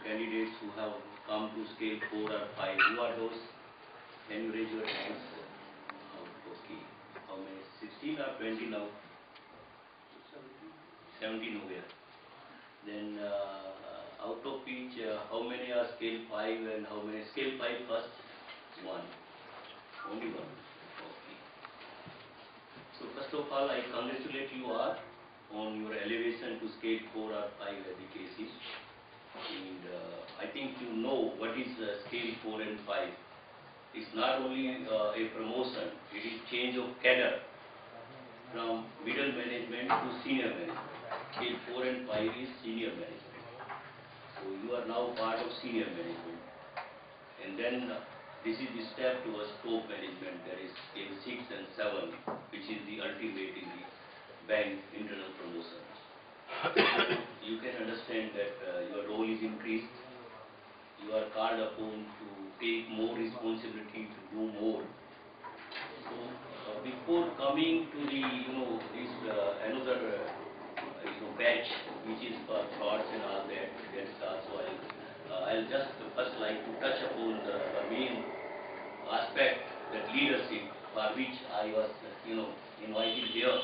candidates who have come to scale 4 or 5. Who are those? Can you raise your hands? Okay. How many? 16 or 20 now? 17 over here. Then out of each, how many are scale 5 and how many? Scale 5 first? 1. Only 1. Okay. So first of all, I congratulate you all on your elevation to scale 4 or 5 as the case is. And I think you know what is scale 4 and 5. It's not only a promotion, it is change of cadre from middle management to senior management. Scale 4 and 5 is senior management. So you are now part of senior management. And then this is the step towards top management, that is scale 6 and 7, which is the ultimate in the bank internal promotion. You can understand that your role is increased. You are called upon to take more responsibility, to do more. So before coming to the this another batch which is for thoughts and all that, that's also I'll just first like to touch upon the main aspect, that leadership, for which I was invited here.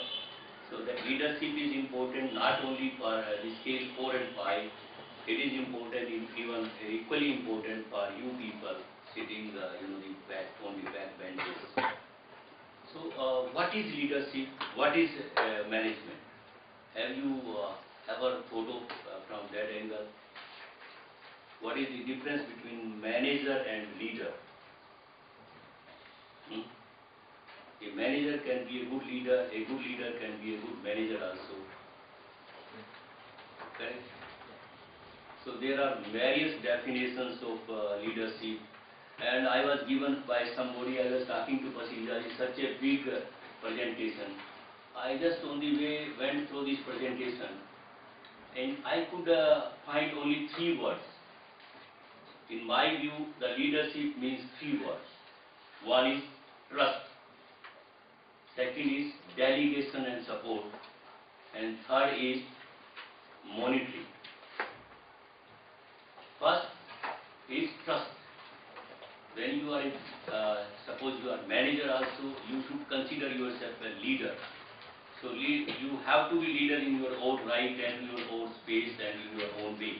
So that leadership is important not only for the scale 4 and 5. It is important, even equally important for you people sitting on the back benches. So what is leadership? What is management? Have you ever thought of from that angle? What is the difference between manager and leader? A manager can be a good leader can be a good manager also. Correct? So there are various definitions of leadership, and I was given by somebody, I was talking to Pasija, it's such a big presentation. I just on the way went through this presentation and I could find only 3 words. In my view, the leadership means 3 words. One is trust. Second is delegation and support. And third is monitoring. First is trust. When you are, suppose you are manager also, you should consider yourself a leader. So you have to be leader in your own right and in your own space and in your own way.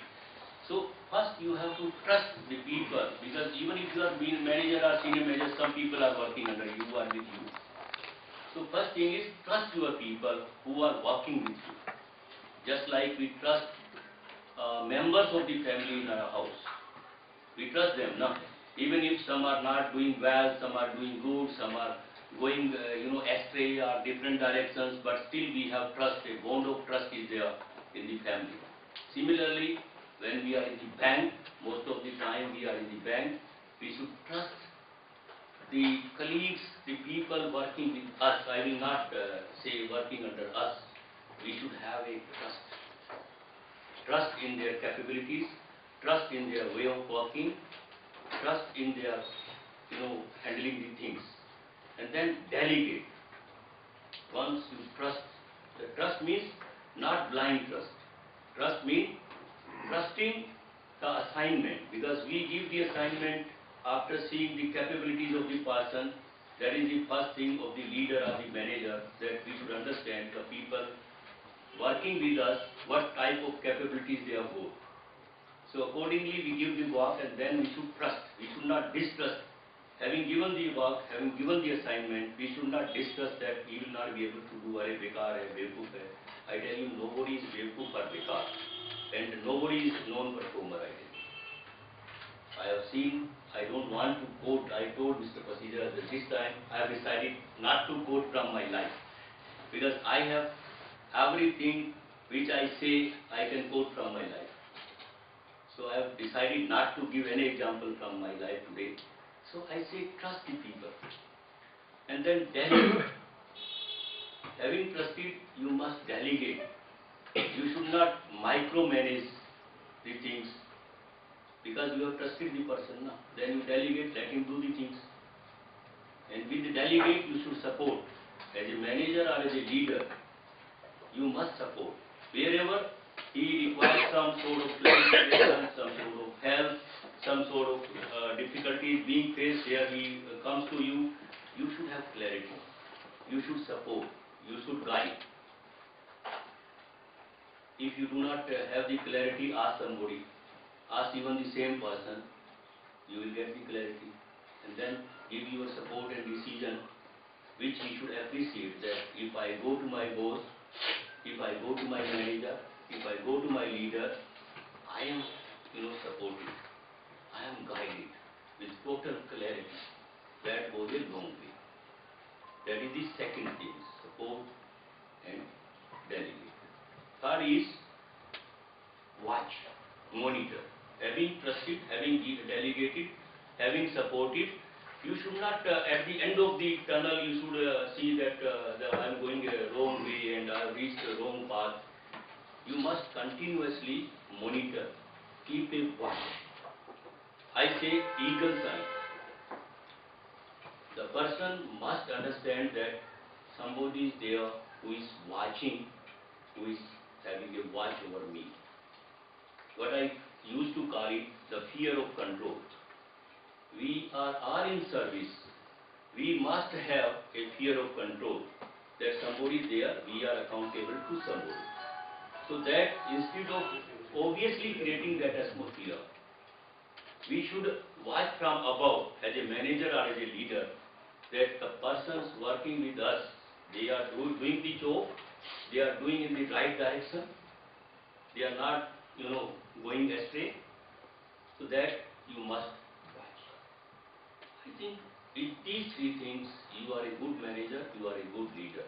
So first you have to trust the people, because even if you are being manager or senior manager, some people are working under you or with you. So first thing is trust your people who are working with you. Just like we trust members of the family in our house. We trust them, no? Even if some are not doing well, some are doing good, some are going astray or different directions, but still we have trust. A bond of trust is there in the family. Similarly, when we are in the bank, most of the time we are in the bank, we should trust the colleagues, the people working with us. I will not say working under us. We should have a trust. Trust in their capabilities, trust in their way of working, trust in their handling the things. And then delegate. Once you trust, the trust means not blind trust. Trust means trusting the assignment, because we give the assignment after seeing the capabilities of the person. That is the first thing of the leader or the manager, that we should understand the people working with us, what type of capabilities they have got. So accordingly we give the work, and then we should trust. We should not distrust. Having given the work, having given the assignment, we should not distrust that he will not be able to do a bekar hai, bewkoof hai. I tell you, nobody is bewkoof or bekar, and nobody is non-performer. I have seen, I don't want to quote, I told Mr. Pasija that this time I have decided not to quote from my life, because I have everything which I say I can quote from my life. So I have decided not to give any example from my life today. So I say trust the people. And then delegate. Having trusted, you must delegate. You should not micromanage the things, because you have trusted the person. Then you delegate, let him do the things. And with the delegate, you should support. As a manager or as a leader, you must support. Wherever he requires some sort of clarification, some sort of difficulty is being faced here, he comes to you, you should have clarity, you should support, you should guide. If you do not have the clarity, ask somebody, ask even the same person, you will get the clarity, and then give your support and decision, which he should appreciate, that if I go to my boss, if I go to my manager, if I go to my leader, I am, supported, I am guided with total clarity. That goes a long way. That is the second thing, support and delegate. Third is watch, monitor. Having trusted, having delegated, having supported, you should not, at the end of the tunnel, you should see that I am going a wrong way and I have reached a wrong path. You must continuously monitor, keep a watch. I say eagle eye. The person must understand that somebody is there who is watching, who is having a watch over me. What I used to call it the fear of control. We are in service. We must have a fear of control, that somebody is there, we are accountable to somebody. So that instead of obviously creating that atmosphere, we should watch from above as a manager or as a leader, that the persons working with us, they are doing the job, they are doing in the right direction, they are not, going astray. So that you must watch. I think with these three things, you are a good manager, you are a good leader,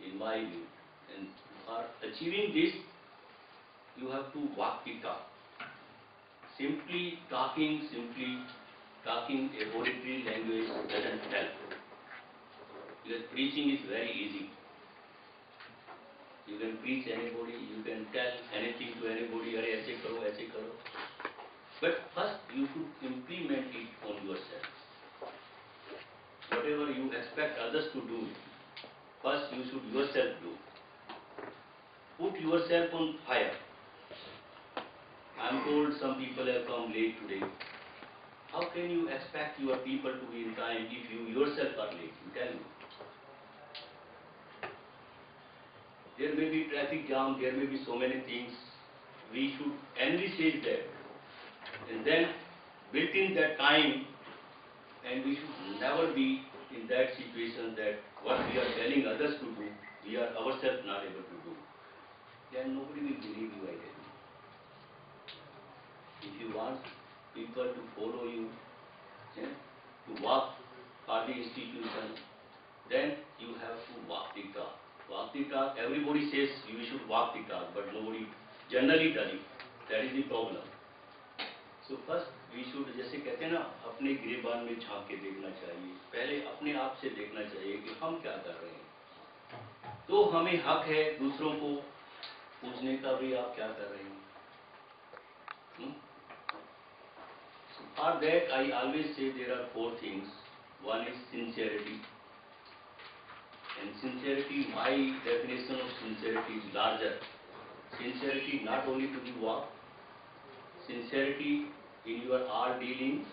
in my view. And for achieving this, you have to walk the talk. Simply talking a oratory language doesn't help. Because preaching is very easy. You can preach anybody, you can tell anything to anybody, aise karo, aise karo. But first you should implement it on yourself. Whatever you expect others to do, first you should yourself do. Put yourself on fire. I am told some people have come late today. How can you expect your people to be in time if you yourself are late? You tell me. There may be traffic jam, there may be so many things. We should envisage that. And then built in that time, and we should never be in that situation that what we are telling others to do, we are ourselves not able to do. Then nobody will believe you, I tell you. If you want people to follow you, to work for the institution, then you have to walk the talk. Walk the talk, everybody says you should walk the talk, but nobody generally does it. That is the problem. So first we should, जैसे कहते हैं ना, अपने गिरेबान में झांक के देखना चाहिए. पहले अपने आप से देखना चाहिए कि हम क्या कर रहे हैं. तो हमें हक है दूसरों को पूछने का भी, आप क्या कर रहे हैं. For that I always say there are four things. One is sincerity. And sincerity, my definition of sincerity is larger. Sincerity not only to the work, sincerity in your all dealings,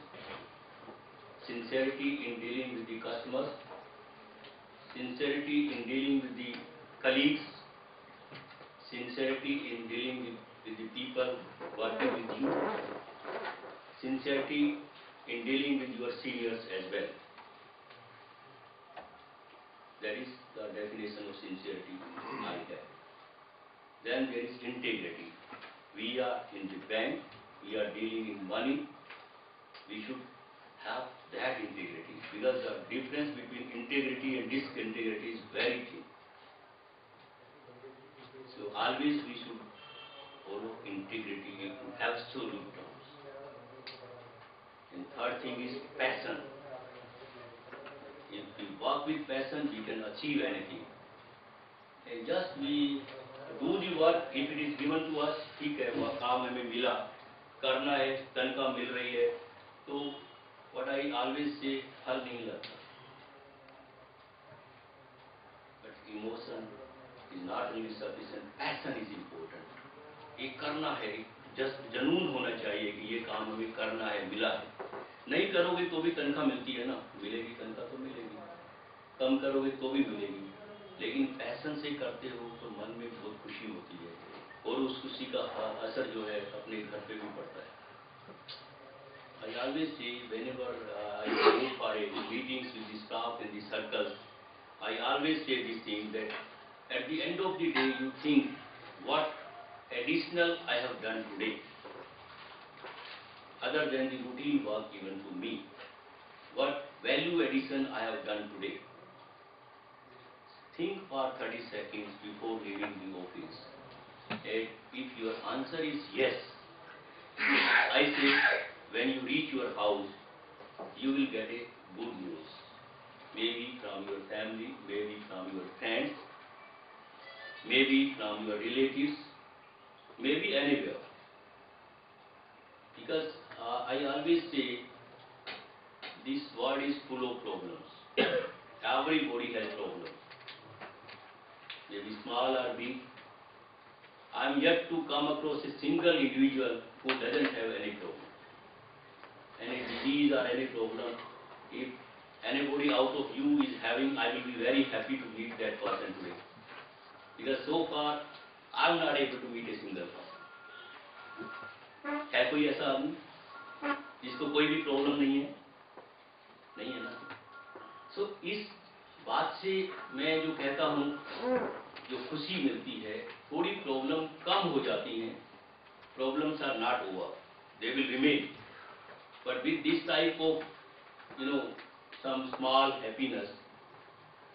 sincerity in dealing with the customers, sincerity in dealing with the colleagues, sincerity in dealing with the people working with you, sincerity in dealing with your seniors as well. That is the definition of sincerity I have. Then there is integrity. We are in the bank, we are dealing in money, we should have that integrity, because the difference between integrity and disintegrity is very thin. So always we should follow integrity in absolute terms. And third thing is passion. If we work with passion, we can achieve anything. And just we do the work, if it is given to us, ठीक है, वह काम हमें मिला, करना है, तनख्वाह मिल रही है, तो what I always say, फल नहीं लगता. But emotion is not only sufficient, passion is important. ये करना है, just जनून होना चाहिए कि ये काम हमें करना है, मिला है. नहीं करोगे तो भी तनख्वाह मिलती है ना, मिलेगी तनख्वाह तो मिलेगी, कम करोगे तो भी मिलेगी, लेकिन पैशन से करते हो तो मन में बहुत खुशी होती है और उस खुशी का असर जो है अपने घर पे भी पड़ता है। I always say whenever I go for meetings with the staff in the circles, I always say this thing that at the end of the day you think what additional I have done today other than the routine work given to me. What value addition I have done today. Think for 30 seconds before leaving the office. And if your answer is yes, I say when you reach your house, you will get a good news. Maybe from your family, maybe from your friends, maybe from your relatives, maybe anywhere. Because I always say this world is full of problems. Everybody has problems. Maybe small or big. I am yet to come across a single individual who doesn't have any problem. Any disease or any problem. If anybody out of you is having, I will be very happy to meet that person today. Because so far, I am not able to meet a single person. है कोई ऐसा आदमी जिसको कोई भी problem नहीं है? नहीं है ना? सो इस बात से मैं जो कहता हूँ, जो खुशी मिलती है, थोड़ी प्रॉब्लम कम हो जाती हैं. Problems are not over; they will remain. But with this type of, some small happiness,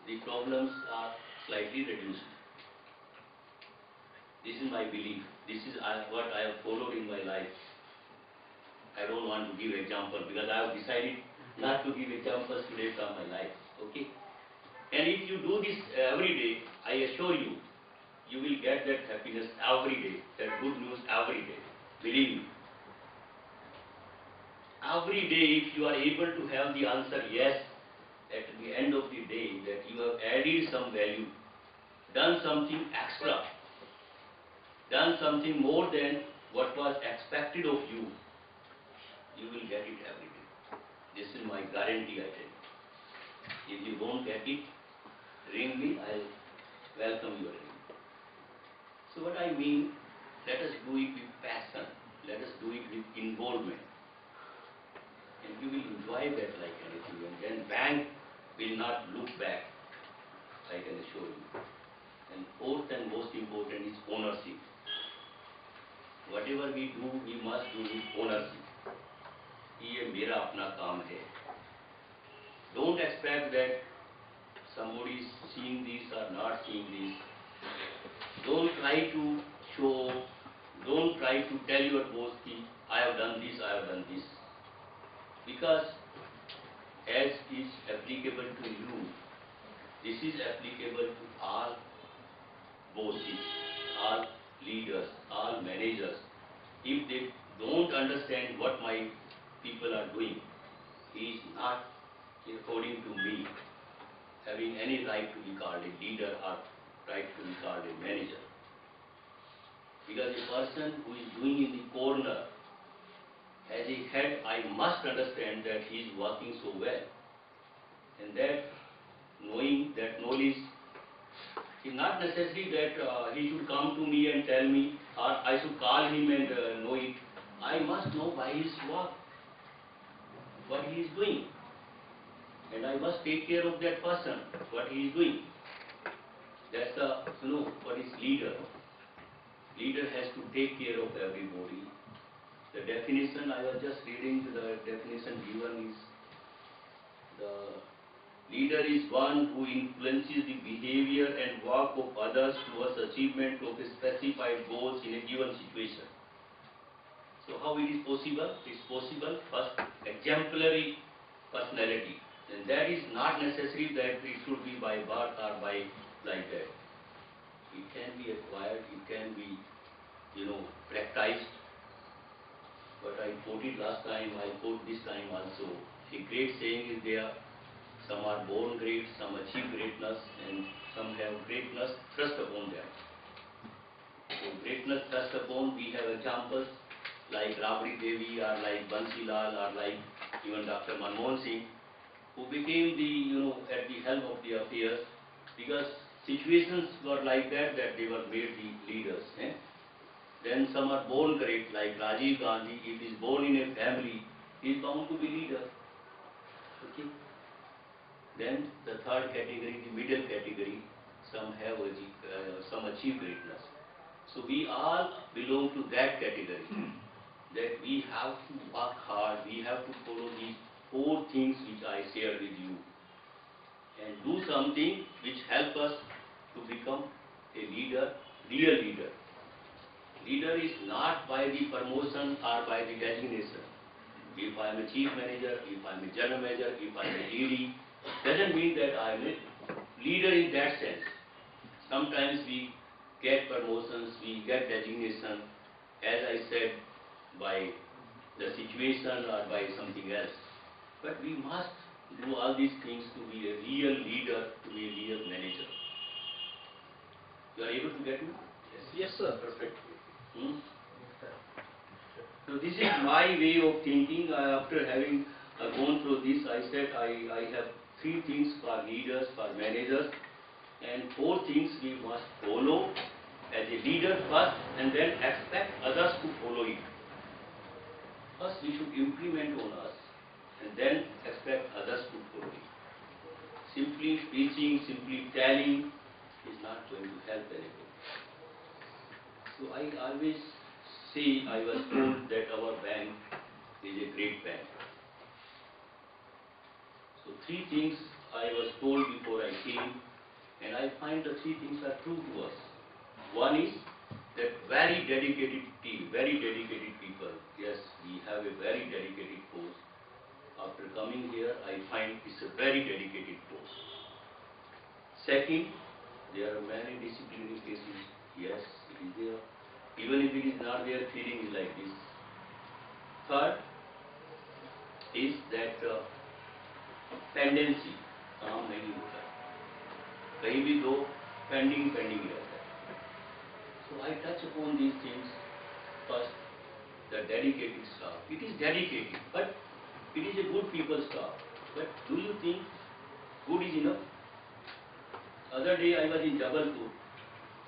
the problems are slightly reduced. This is my belief. This is what I have followed in my life. I don't want to give example because I have decided not to give examples today from my life. Okay? And if you do this every day, I assure you, you will get that happiness every day, that good news every day. Believe me. Every day, if you are able to have the answer yes, at the end of the day, that you have added some value, done something extra, done something more than what was expected of you, you will get it every day. This is my guarantee, I tell you. If you don't get it, ring me, I'll welcome your ring. So what I mean, let us do it with passion, let us do it with involvement. And you will enjoy that like anything, and then bank will not look back, I can assure you. And fourth and most important is ownership. Whatever we do, we must do with ownership. ये मेरा अपना काम है. Don't expect that somebody is seeing this or not seeing this. Don't try to show, don't try to tell your boss that I have done this, I have done this. Because as is applicable to you, this is applicable to all bosses, all leaders, all managers. If they don't understand what my people are doing, he is not, according to me, having any right to be called a leader or right to be called a manager. Because a person who is doing in the corner, as a head, I must understand that he is working so well. And that knowing, that knowledge, is not necessary that he should come to me and tell me, or I should call him and know it. I must know by his work, what he is doing. And I must take care of that person, what he is doing. That's what is leader. Leader has to take care of everybody. The definition, I was just reading the definition given is, the leader is one who influences the behavior and work of others towards achievement of a specified goals in a given situation. So how it is possible? It's possible, first, exemplary personality. And that is not necessary that it should be by birth or by like that. It can be acquired, it can be, practiced. But I quoted last time, I quote this time also. A great saying is there, some are born great, some achieve greatness, and some have greatness thrust upon them. So greatness thrust upon, we have examples like Rabri Devi or like Bansal or like even Dr. Manmohan Singh, who became the, at the helm of the affairs, because situations were like that they were made the leaders. Then some are born correct, like Rajiv Gandhi, if he is born in a family, he is bound to be leader. Okay. Then the third category, the middle category, some have some achieve greatness. So we all belong to that category. That we have to work hard, we have to follow these 4 things which I shared with you, and do something which help us to become a leader, real leader. Leader is not by the promotion or by the designation. If I am a chief manager, if I am a general manager, if I am a ED, doesn't mean that I am a leader in that sense. Sometimes we get promotions, we get designation, as I said, by the situation or by something else. But we must do all these things to be a real leader, to be a real manager. You are able to get me? Yes, sir. Perfect. So this is my way of thinking. After having gone through this, I said I have 3 things for leaders, for managers, and 4 things we must follow as a leader first, and then expect others to follow it. First we should implement on us, and then expect others to follow it. Simply preaching, simply telling is not going to help anybody. So I always say, I was told that our bank is a great bank. So 3 things I was told before I came, and I find the 3 things are true to us. One is that very dedicated team, very dedicated people. Yes, we have a very dedicated force. After coming here, I find it's a very dedicated force. Second, there are many disciplinary cases. Yes, it is there. Even if it is not there, feeling is like this. Third is that pendency, काम नहीं होता, कहीं भी दो pending रहता है. So I touch upon these things. First, the dedicated staff. It is dedicated, but it is a good people staff. But do you think good is enough? Other day I was in Jabalpur.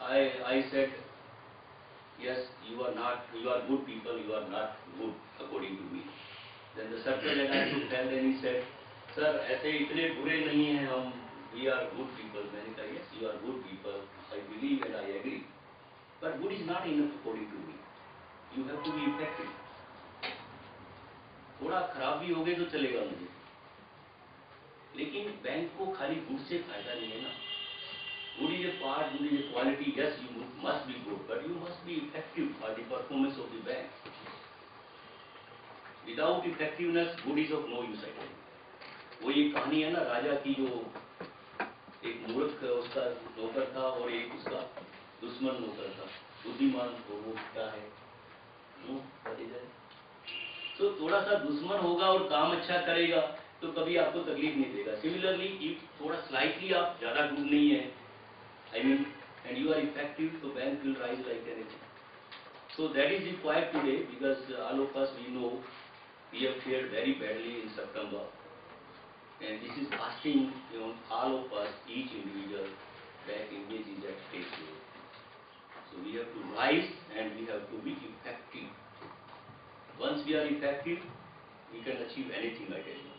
I said, yes, you are good people, you are not good according to me. Then the circle head I took hand and he said, sir, ऐसे इतने बुरे नहीं हैं हम, we are good people. मैंने कहा, yes, you are good people. I believe and I agree. But good is not enough according to me. You have to be effective. थोड़ा खराब भी हो गए तो चलेगा मुझे, लेकिन बैंक को खाली गुड से फायदा नहीं है ना. Good is a part, good is a quality. Yes, you must be good, but you must be effective for the performance of the bank. Without effectiveness, good is of no use. I think. वो ये कहानी है ना राजा की, जो एक मूर्ख उसका नौकर था और एक उसका दुश्मन नौकर था. बुद्धिमान वो क्या है? तो थोड़ा सा दुश्मन होगा और काम अच्छा करेगा तो कभी आपको तकलीफ नहीं देगा. सिमिलरली, इफ थोड़ा स्लाइटली आप ज्यादा गुड नहीं है, I mean, and you are effective, so bank will rise like anything. So that is required today, because all of us, we know we have fared very badly in September, and this is asking all of us, each individual, that image is at stake today. So we have to rise and we have to be effective. Once we are effective, we can achieve anything, I tell you.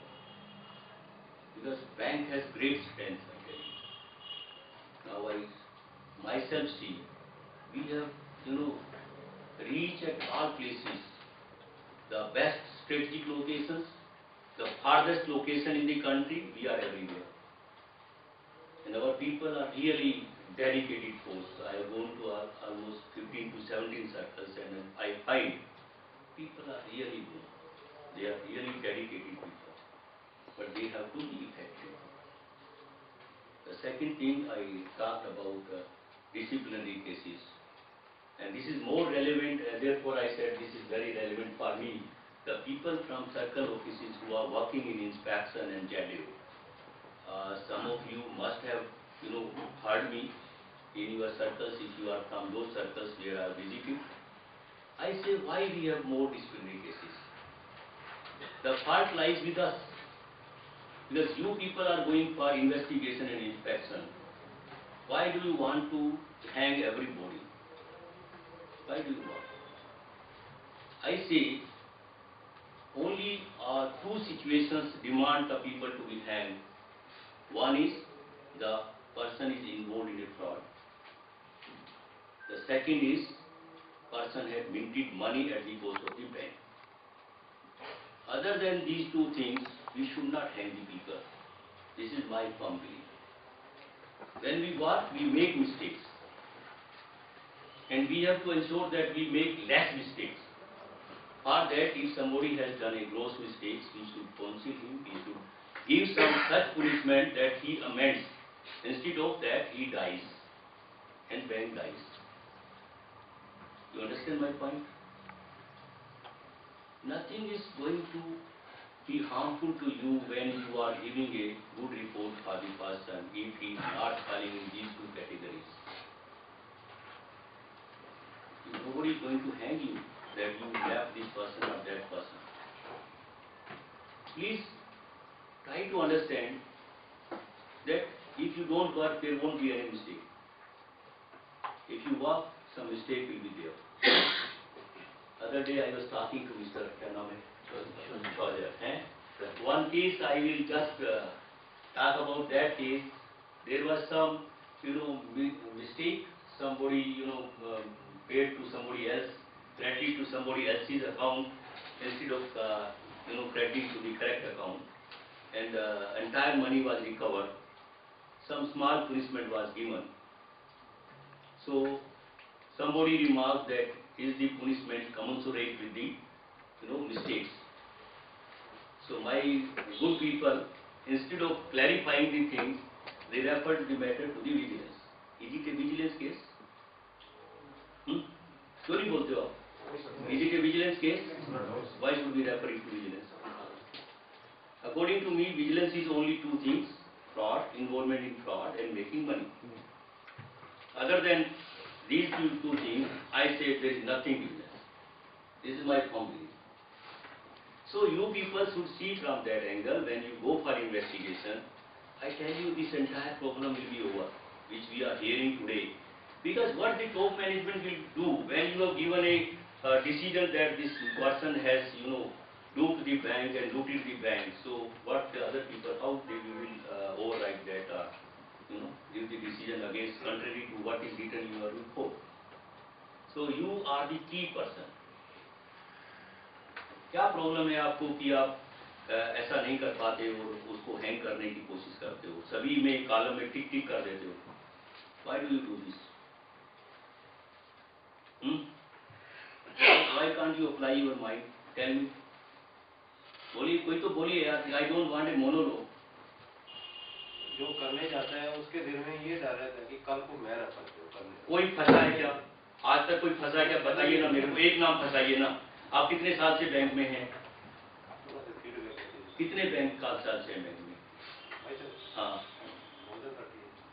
Because bank has great strength, I tell you. Now I myself see, we have, reached at all places, the best strategic locations, the farthest location in the country, we are everywhere. And our people are really dedicated force. I have gone to almost 15 to 17 circles, and I find people are really good. They are really dedicated people. But they have to be effective. The second thing I talked about disciplinary cases, and this is more relevant, therefore I said this is very relevant for me. The people from circle offices who are working in inspection and JADO, some of you must have heard me in your circles if you are from those circles where I visited. I say, why we have more disciplinary cases? The fault lies with us. Because you people are going for investigation and inspection. Why do you want to hang everybody? Why do you want? I say only two situations demand the people to be hanged. One is the person is involved in a fraud. The second is person had minted money at the post of the bank. Other than these two things, we should not hang the people. This is my firm belief. When we work, we make mistakes. And we have to ensure that we make less mistakes. For that, if somebody has done a gross mistake, we should counsel him, we should give some such punishment that he amends. Instead of that, he dies. And bank dies. You understand my point? Nothing is going to be harmful to you when you are giving a good report for the person if he is not falling in these two categories. Nobody is going to hang you that you left this person or that person. Please try to understand that if you don't work, there won't be any mistake. If you work, some mistake will be there. Other day I was talking to Mr. One case I will just talk about that case. There was some, mistake. Somebody, paid to somebody else, credit to somebody else's account instead of, crediting to the correct account. And entire money was recovered. Some small punishment was given. So somebody remarked that is the punishment commensurate with the, mistakes. So my good people, instead of clarifying the things, they referred the matter to the vigilance. Is it a vigilance case? क्यों नहीं बोलते हो आप? Is it a vigilance case? Why should we refer it to vigilance? According to me, vigilance is only two things: fraud, involvement in fraud, and making money. Other than these two things, I say there is nothing vigilance. This is my firm belief. So you people should see from that angle when you go for investigation. I tell you, this entire problem will be over, which we are hearing today. Because what the top management will do when you have given a decision that this person has, duped the bank and looted the bank. So what the other people, how they will override that or, give the decision against contrary to what is written in your report. So you are the key person. क्या problem है आपको कि आप ऐसा नहीं कर पाते हो, उसको हैंग करने की कोशिश करते हो, सभी में कॉलम में टिक टिक कर देते हो? Why do you do this? Why can't you apply your mind? Tell me. बोलिए, कोई तो बोलिए यार. I don't want a monologue. जो करने जाता है उसके दिल में ये डर रहता है कि कल को मैं ना फंसे करने. कोई फंसा है क्या? आज तक कोई फंसा है क्या? बताइए ना मेरे को, एक नाम फंसाइए ना. आप कितने साल से बैंक में हैं? कितने बैंक का साल से बैंक में? हाँ,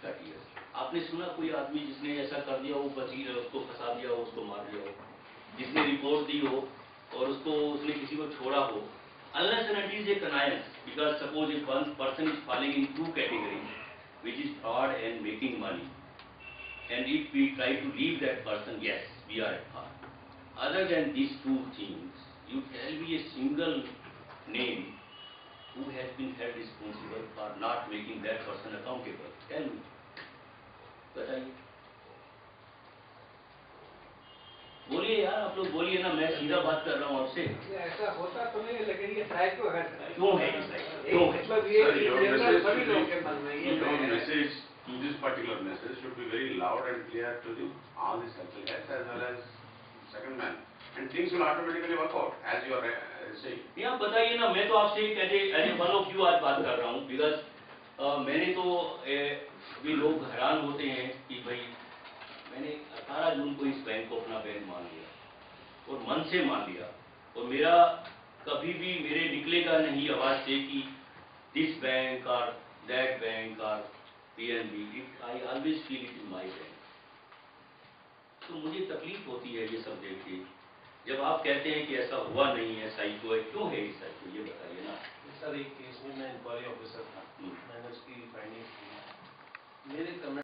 30 years. आपने सुना कोई आदमी जिसने ऐसा कर दिया हो, बची उसको फंसा दिया हो, उसको मार दिया हो, जिसने रिपोर्ट दी हो और उसको उसने किसी को छोड़ा हो? Unless and until a connivance, because suppose if one person is falling in two categories, which is fraud and making money, and if we try to leave that person, yes, we are at fault. Other than these two things, you tell me a single name who has been held responsible for not making that person accountable. Tell me. बताइए. बोलिए यार, आप लोग बोलिए ना, मैं सीधा बात कर रहा हूँ आपसे. ऐसा होता तो नहीं, लेकिन ये साइको है. क्यों है ये साइको? क्यों है? मतलब ये सभी लोगों के मन में ये your message to this particular message should be very loud and clear to all the circle heads as well as second man, and things will automatically work out as you are saying. यहाँ बताइए ना, मैं तो आपसे as one of you आज बात कर रहा हूँ, बिकॉज मैंने तो भी लोग हैरान होते हैं कि भाई मैंने 18 जून को इस बैंक को अपना बैंक मान लिया और मन से मान लिया, और मेरा कभी भी मेरे निकलेगा नहीं आवाज से कि दिस बैंक और दैट बैंक और PNB. I always feel it in my bank. तो मुझे तकलीफ होती है ये सब देख के. जब आप कहते हैं कि ऐसा हुआ नहीं है, साइको है, क्यों है ये साइको, ये बताइए. मैं इंक्वायरी ऑफिसर था, हम्म। मैंने उसकी